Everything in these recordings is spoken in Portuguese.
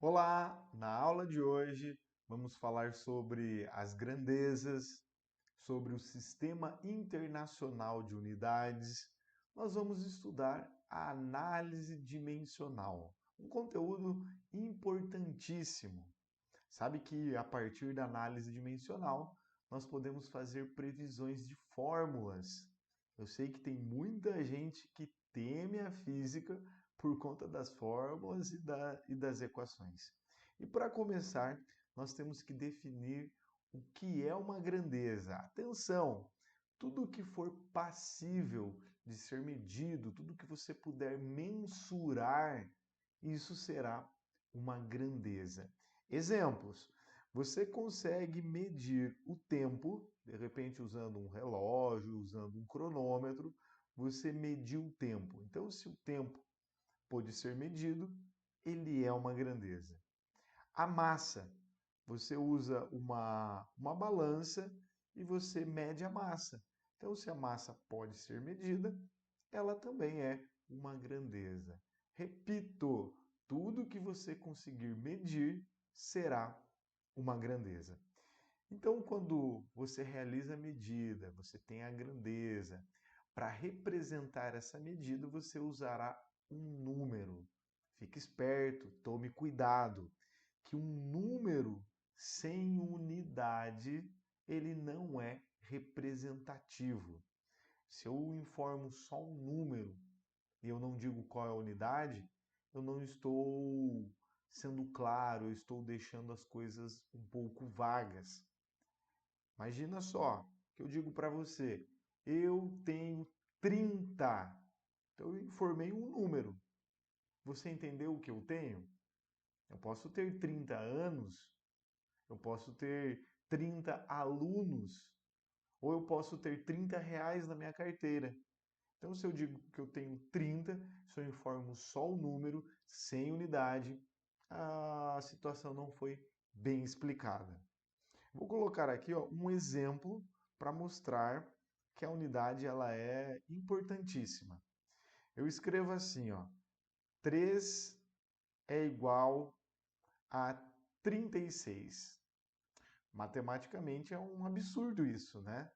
Olá! Na aula de hoje vamos falar sobre as grandezas, sobre o Sistema Internacional de Unidades. Nós vamos estudar a análise dimensional, um conteúdo importantíssimo. Sabe que a partir da análise dimensional nós podemos fazer previsões de fórmulas. Eu sei que tem muita gente que teme a física por conta das fórmulas e das equações. E para começar, nós temos que definir o que é uma grandeza. Atenção! Tudo que for passível de ser medido, tudo que você puder mensurar, isso será uma grandeza. Exemplos: você consegue medir o tempo, de repente usando um relógio, usando um cronômetro, você mediu o tempo. Então, se o tempo pode ser medido, ele é uma grandeza. A massa, você usa uma balança e você mede a massa. Então, se a massa pode ser medida, ela também é uma grandeza. Repito, tudo que você conseguir medir será uma grandeza. Então, quando você realiza a medida, você tem a grandeza, para representar essa medida, você usará um número. Fique esperto, tome cuidado, que um número sem unidade, ele não é representativo. Se eu informo só um número e eu não digo qual é a unidade, eu não estou sendo claro, eu estou deixando as coisas um pouco vagas. Imagina só que eu digo para você, eu tenho 30. Então eu informei um número. Você entendeu o que eu tenho? Eu posso ter 30 anos, eu posso ter 30 alunos, ou eu posso ter 30 reais na minha carteira. Então, se eu digo que eu tenho 30, se eu informo só o número, sem unidade, a situação não foi bem explicada. Vou colocar aqui um exemplo para mostrar que a unidade ela é importantíssima. Eu escrevo assim, 3 é igual a 36. Matematicamente é um absurdo isso, né?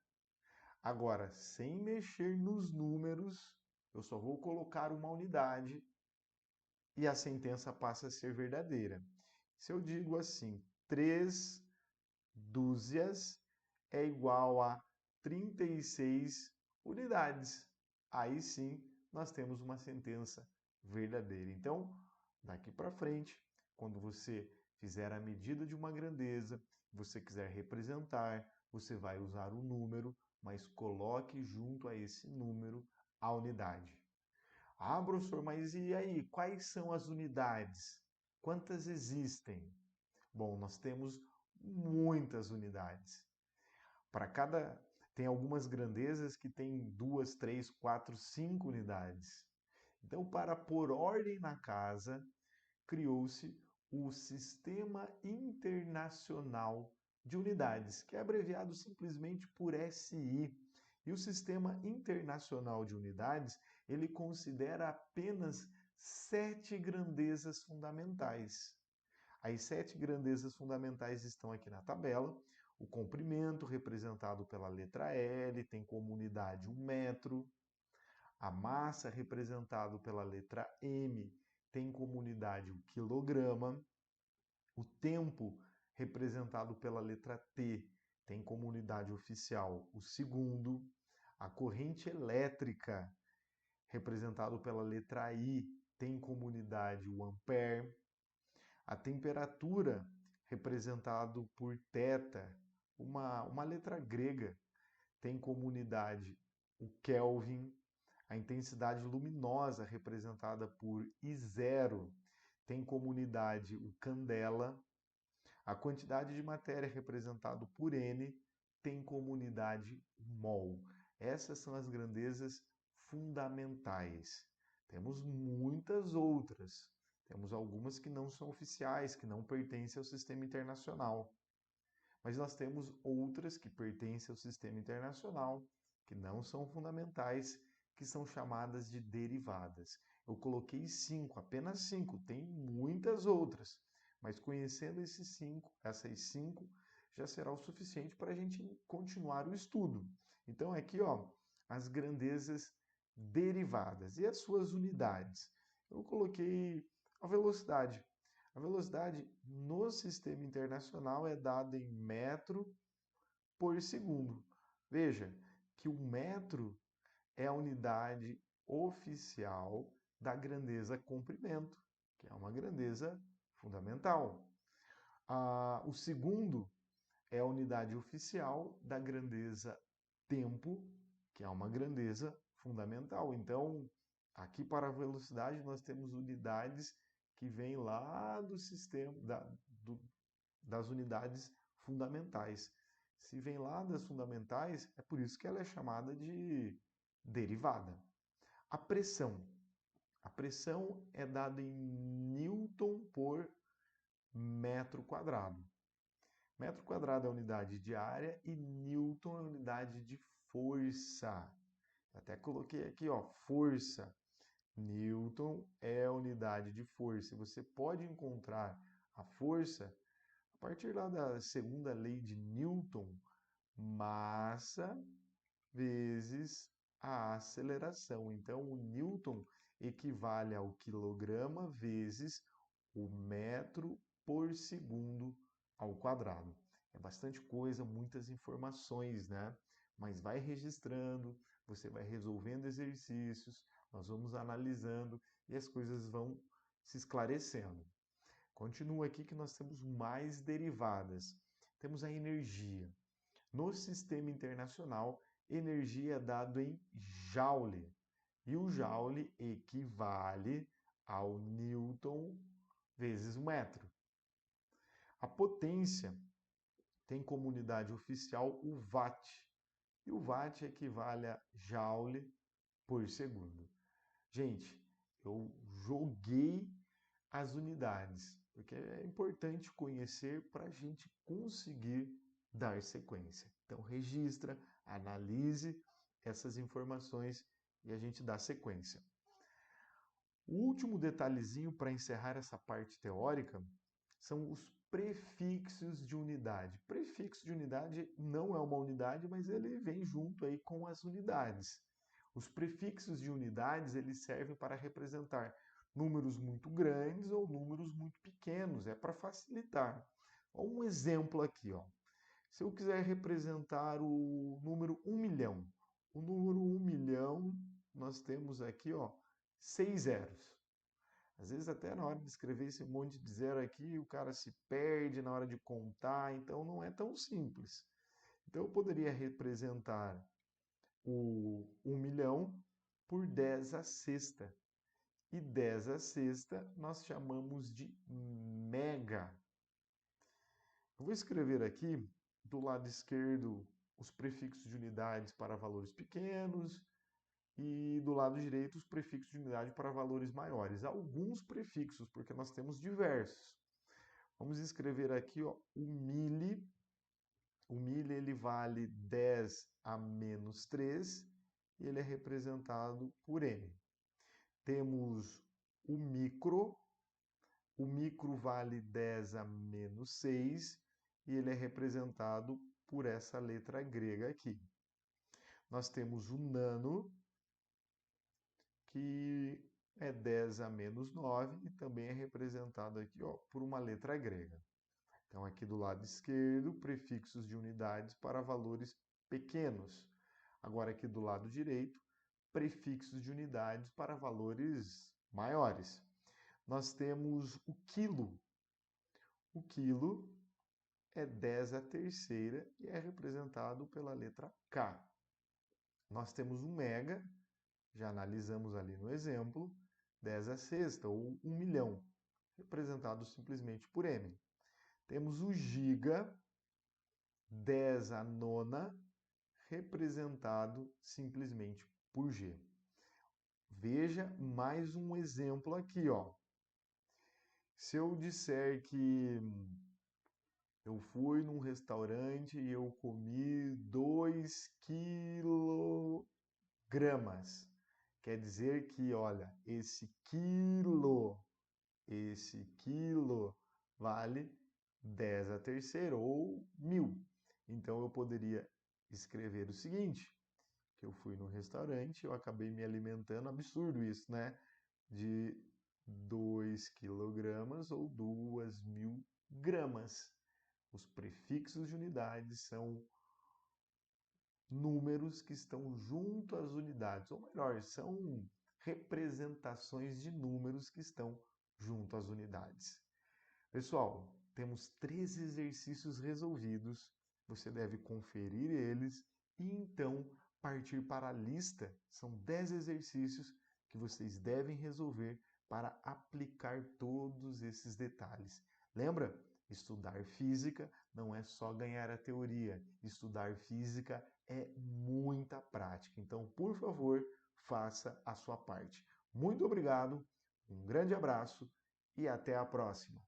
Agora, sem mexer nos números, eu só vou colocar uma unidade e a sentença passa a ser verdadeira. Se eu digo assim, 3 dúzias é igual a 36 unidades. Aí sim, nós temos uma sentença verdadeira. Então, daqui para frente, quando você fizer a medida de uma grandeza, você quiser representar, você vai usar o número, mas coloque junto a esse número a unidade. Ah, professor, mas e aí? Quais são as unidades? Quantas existem? Bom, nós temos muitas unidades. Para cada. Tem algumas grandezas que têm 2, 3, 4, 5 unidades. Então, para pôr ordem na casa, criou-se o Sistema Internacional de Unidades, que é abreviado simplesmente por SI. E o Sistema Internacional de Unidades, ele considera apenas 7 grandezas fundamentais. As 7 grandezas fundamentais estão aqui na tabela. O comprimento, representado pela letra L, tem como unidade 1 metro. A massa, representado pela letra M, tem como unidade o quilograma. O tempo, representado pela letra T, tem como unidade oficial o segundo. A corrente elétrica, representado pela letra I, tem como unidade o ampere. A temperatura, representado por θ, uma letra grega, tem como unidade o Kelvin. A intensidade luminosa, representada por I0, tem como unidade o candela. A quantidade de matéria, representada por N, tem como unidade mol. Essas são as grandezas fundamentais. Temos muitas outras. Temos algumas que não são oficiais, que não pertencem ao sistema internacional. Mas nós temos outras que pertencem ao sistema internacional, que não são fundamentais, que são chamadas de derivadas. Eu coloquei 5, apenas 5, tem muitas outras, Mas conhecendo essas cinco, já será o suficiente para a gente continuar o estudo. Então, aqui, ó, as grandezas derivadas e as suas unidades. Eu coloquei a velocidade. A velocidade no sistema internacional é dada em metro por segundo. Veja que o metro é a unidade oficial da grandeza comprimento, que é uma grandeza fundamental. O segundo é a unidade oficial da grandeza tempo, que é uma grandeza fundamental. Então, aqui para a velocidade nós temos unidades que vêm lá do sistema das unidades fundamentais. Se vem lá das fundamentais, é por isso que ela é chamada de derivada. A pressão. A pressão é dada em Newton por metro quadrado. Metro quadrado é a unidade de área e Newton é a unidade de força. Até coloquei aqui, ó, força. Newton é a unidade de força. Você pode encontrar a força a partir lá da segunda lei de Newton, massa vezes a aceleração. Então, o Newton equivale ao quilograma vezes o metro por segundo ao quadrado. É bastante coisa, muitas informações, né? Mas vai registrando, você vai resolvendo exercícios, nós vamos analisando e as coisas vão se esclarecendo. Continua aqui que nós temos mais derivadas. Temos a energia. No sistema internacional, energia é dado em joule. E o joule equivale ao Newton vezes o metro. A potência tem como unidade oficial o watt. E o watt equivale a joule por segundo. Gente, eu joguei as unidades, porque é importante conhecer para a gente conseguir dar sequência. Então, registra, analise essas informações e a gente dá sequência. O último detalhezinho para encerrar essa parte teórica são os prefixos de unidade. Prefixo de unidade não é uma unidade, mas ele vem junto aí com as unidades. Os prefixos de unidades, eles servem para representar números muito grandes ou números muito pequenos, é para facilitar. Um exemplo aqui, ó. Se eu quiser representar o número 1 milhão, o número 1 milhão, nós temos aqui, ó, 6 zeros. Às vezes até na hora de escrever esse monte de zero aqui, o cara se perde na hora de contar, então não é tão simples. Então eu poderia representar o 1 milhão por 10 à sexta. E 10 à sexta nós chamamos de mega. Eu vou escrever aqui, do lado esquerdo, os prefixos de unidades para valores pequenos e do lado direito os prefixos de unidade para valores maiores. Alguns prefixos, porque nós temos diversos. Vamos escrever aqui, ó, o mili. O mili ele vale 10 a menos 3 e ele é representado por m. Temos o micro vale 10 a menos 6 e ele é representado por essa letra grega aqui. Nós temos o nano, que é 10 a menos 9 e também é representado aqui, ó, por uma letra grega. Então, aqui do lado esquerdo, prefixos de unidades para valores pequenos. Agora, aqui do lado direito, prefixos de unidades para valores maiores. Nós temos o quilo. O quilo é 10 à terceira e é representado pela letra K. Nós temos o mega, já analisamos ali no exemplo, 10 à sexta ou 1 milhão, representado simplesmente por M. Temos o giga, 10 à nona, representado simplesmente por G. Veja mais um exemplo aqui, ó. Se eu disser que eu fui num restaurante e eu comi 2 quilogramas, quer dizer que, olha, esse quilo vale 10 a terceira ou 1000. Então eu poderia escrever o seguinte, que eu fui no restaurante, eu acabei me alimentando, absurdo isso, né? De 2 quilogramas ou 2.000 gramas. Os prefixos de unidades são números que estão junto às unidades, ou melhor, são representações de números que estão junto às unidades. Pessoal, temos 3 exercícios resolvidos, você deve conferir eles e então partir para a lista. São 10 exercícios que vocês devem resolver para aplicar todos esses detalhes. Lembra? Estudar física não é só ganhar a teoria, estudar física é muita prática. Então, por favor, faça a sua parte. Muito obrigado, um grande abraço e até a próxima!